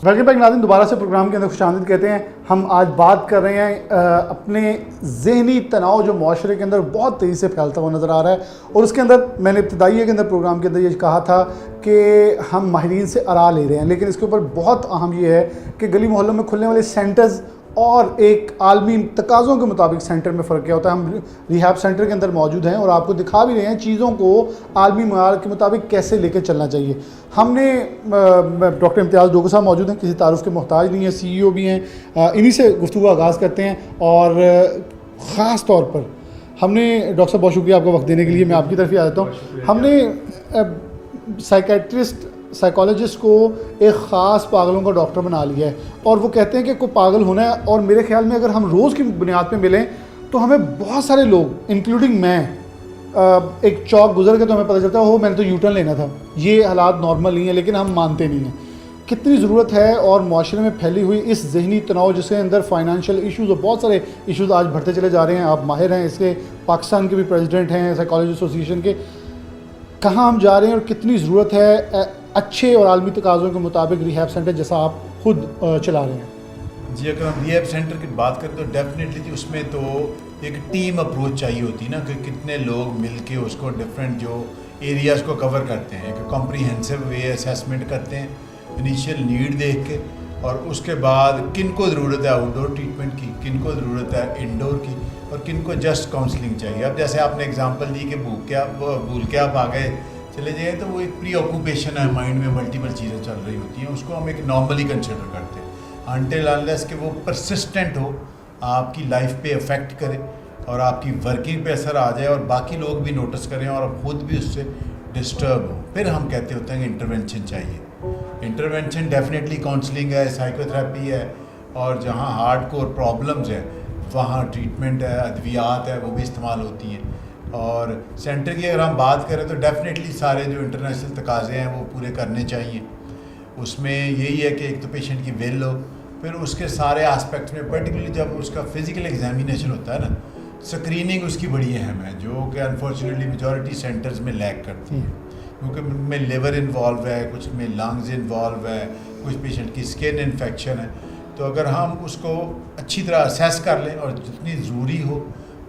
Welcome back ناظرین، دوبارہ سے پروگرام کے اندر خوش آمدید کہتے ہیں. ہم آج بات کر رہے ہیں اپنے ذہنی تناؤ جو معاشرے کے اندر بہت تیزی سے پھیلتا ہوا نظر آ رہا ہے، اور اس کے اندر میں نے ابتدائیے کے اندر پروگرام کے اندر یہ کہا تھا کہ ہم ماہرین سے آراء لے رہے ہیں، لیکن اس کے اوپر بہت اہم یہ ہے کہ گلی محلوں میں کھلنے والے سینٹرز اور ایک عالمی تقاضوں کے مطابق سینٹر میں فرق کیا ہوتا ہے. ہم ریہیب سینٹر کے اندر موجود ہیں اور آپ کو دکھا بھی رہے ہیں چیزوں کو عالمی معیار کے مطابق کیسے لے کے چلنا چاہیے. ہم نے ڈاکٹر امتیاز ڈوگر صاحب موجود ہیں، کسی تعارف کے محتاج نہیں ہیں، CEO بھی ہیں. انہی سے گفتگو آغاز کرتے ہیں. اور خاص طور پر ہم نے ڈاکٹر صاحب بہت شکریہ آپ کو وقت دینے کے لیے، میں آپ کی طرف ہی آ جاتا ہوں. ہم نے سائیکالوجسٹ کو ایک خاص پاگلوں کا ڈاکٹر بنا لیا ہے، اور وہ کہتے ہیں کہ کوئی پاگل ہونا ہے، اور میرے خیال میں اگر ہم روز کی بنیاد پہ ملیں تو ہمیں بہت سارے لوگ انکلوڈنگ میں ایک چوک گزر کے تو ہمیں پتہ چلتا ہے میں نے تو یو ٹرن لینا تھا، یہ حالات نارمل نہیں ہیں، لیکن ہم مانتے نہیں ہیں. کتنی ضرورت ہے اور معاشرے میں پھیلی ہوئی اس ذہنی تناؤ جس کے اندر فائنینشیل ایشوز اور بہت سارے ایشوز آج بڑھتے چلے جا رہے ہیں. آپ ماہر ہیں اس کے، پاکستان کے بھی پریزیڈنٹ ہیں سائیکالوجی ایسوسی ایشن کے. کہاں ہم جا رہے ہیں اور کتنی ضرورت ہے اچھے اور عالمی تقاضوں کے مطابق ریہیب سینٹر جیسا آپ خود چلا رہے ہیں؟ جی، اگر ہم ریہیب سینٹر کی بات کریں تو ڈیفینیٹلی اس میں تو ایک ٹیم اپروچ چاہیے ہوتی ہے نا، کہ کتنے لوگ مل کے اس کو ڈفرینٹ جو ایریاز کو کور کرتے ہیں، ایک کمپریہنسو وے اسیسمنٹ کرتے ہیں انیشیل نیڈ دیکھ کے، اور اس کے بعد کن کو ضرورت ہے آؤٹ ڈور ٹریٹمنٹ کی، کن کو ضرورت ہے انڈور کی، اور کن کو جسٹ کاؤنسلنگ چاہیے. اب جیسے آپ نے اگزامپل دی کہ بھول کے آپ آ گئے چلے جائیں، تو وہ ایک پری آکوپیشن ہے، مائنڈ میں ملٹیپل چیزیں چل رہی ہوتی ہیں، اس کو ہم ایک نارملی کنسیڈر کرتے ہیں انٹل انلیس کہ وہ پرسسٹنٹ ہو، آپ کی لائف پہ افیکٹ کرے اور آپ کی ورکنگ پہ اثر آ جائے اور باقی لوگ بھی نوٹس کریں اور خود بھی اس سے ڈسٹرب ہوں، پھر ہم کہتے ہوتے ہیں کہ انٹرونشن چاہیے. انٹرونشن ڈیفینیٹلی کاؤنسلنگ ہے، سائیکو تھراپی ہے، اور جہاں ہارڈ کور پرابلمز ہیں وہاں ٹریٹمنٹ ہے، ادویات ہے، وہ بھی استعمال ہوتی ہیں. اور سینٹر کی اگر ہم بات کریں تو ڈیفینیٹلی سارے جو انٹرنیشنل تقاضے ہیں وہ پورے کرنے چاہیے. اس میں یہی ہے کہ ایک تو پیشنٹ کی ول ہو، پھر اس کے سارے آسپیکٹس میں پرٹیکولرلی جب اس کا فزیکل ایگزامینیشن ہوتا ہے نا، اسکریننگ اس کی بڑی اہم ہے، جو کہ انفارچونیٹلی میجورٹی سینٹرز میں لیک کرتی ہے، کیونکہ میں لیور انوالو ہے، کچھ میں لنگز انوالو ہے، کچھ پیشنٹ کی اسکن انفیکشن ہے. تو اگر ہم اس کو اچھی طرح اسیس کر لیں اور جتنی ضروری ہو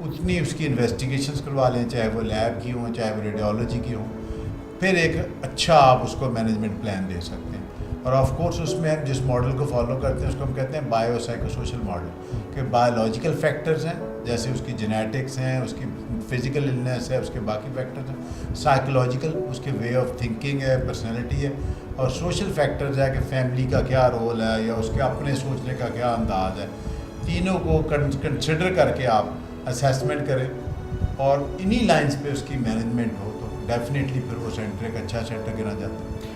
اتنی اس کی انویسٹیگیشنز کروا لیں، چاہے وہ لیب کی ہوں چاہے وہ ریڈیولوجی کی ہوں، پھر ایک اچھا آپ اس کو مینجمنٹ پلان دے سکتے ہیں. اور آف کورس اس میں ہم جس ماڈل کو فالو کرتے ہیں اس کو ہم کہتے ہیں بایو سائیکو سوشل ماڈل، کہ بایولوجیکل فیکٹرز ہیں جیسے اس کی جینیٹکس ہیں، اس کی فزیکل النیس ہے، اس کے باقی فیکٹرز ہیں، سائیکولوجیکل اس کے وے آف تھنکنگ ہے، پرسنالٹی ہے، اور سوشل فیکٹرز ہے کہ فیملی کا کیا رول ہے یا اس کے اپنے سوچنے کا کیا انداز ہے. تینوں کو کنسیڈر کر کے آپ اسیسمنٹ کریں اور انہی لائنز پہ اس کی مینجمنٹ ہو تو ڈیفینیٹلی پھر وہ سینٹر ایک اچھا سینٹر گنا جاتا ہے.